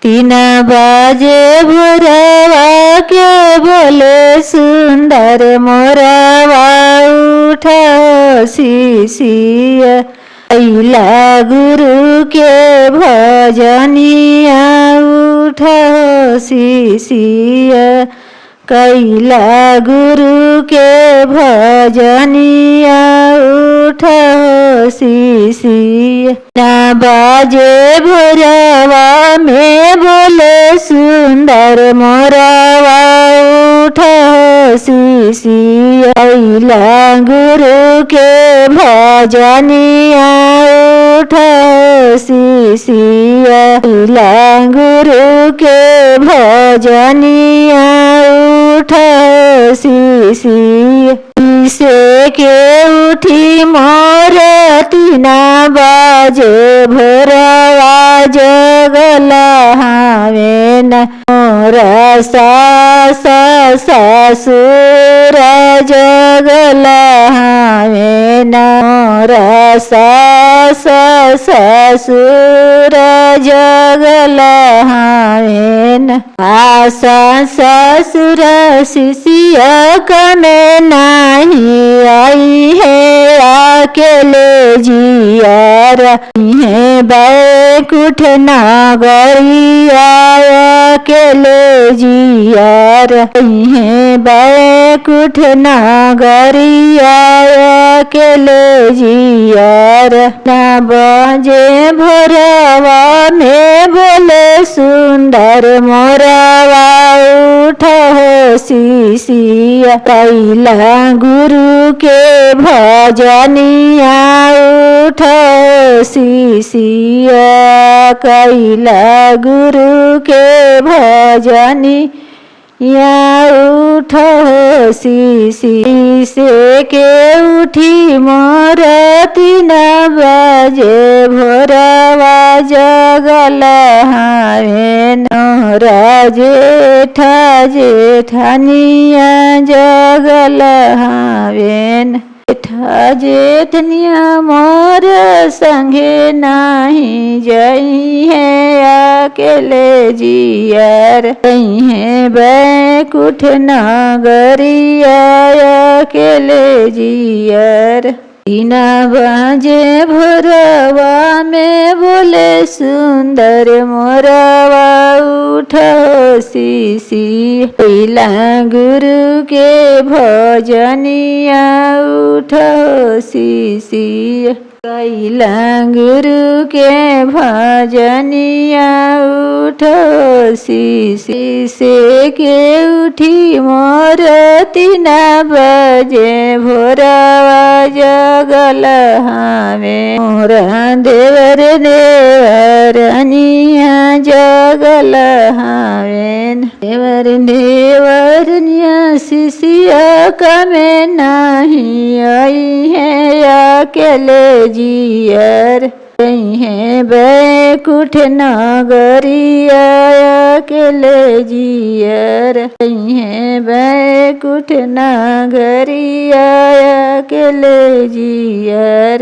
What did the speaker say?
तीन बाजे भोरवा के बोले सुंदर मोरवा उठ शिशिया अइला गुरु के भजनिया उठ शिशिया कैला गुरु के भजनिया उठ शिशिया ना बाजे भोरवा में बोले सुंदर मोरवा उठ शिशिया कैला गुरु के भजनिया उठ शिशिया कैला गुरु के भजनिया उठ शिशिया से के उठी मोर तीना बाजे भोरवा जगला हावेन मोर सास ससुर जगला हावेन मोर सास ससुर जगला हावेन आस ससुर शिशिया कमे नहीं आई है अकेले जियर है बैकुंठ नगरिया अकेले जियर है बैकुंठ नगरिया अकेले जियर ना बजे भोरवा में बोले सुंदर मोरवा उठ शिशिया कैला गुरु के भजनिया उठ शिशिया कैला गुरु के भजनिया उठ शिशिया से के उठी मोर तीन बाजे भोरवा जगला हावेन जेठा जेठानिया जगला हावेन जेठा जेठनिया मोर संगे नाही जई है अकेले जियर है बैकुंठ नगरिया अकेले जियर तीन बाजे भोरवा में बोले सुंदर मोरवा उठ शिशिया कैला गुरु के भजनिया उठ शिशिया कैला गुरु के भजनिया उठ शिशिया से के उठी मोर तीन बजे भोरवा जगल हावे मोर देवर देवरनिया जगल हावेन देवर देवरनिया शिशिया कमे नहीं आई है अकेले जियर है बैकुंठ नगरिया अकेले जियर है बैकुंठ नगरिया अकेले जियर।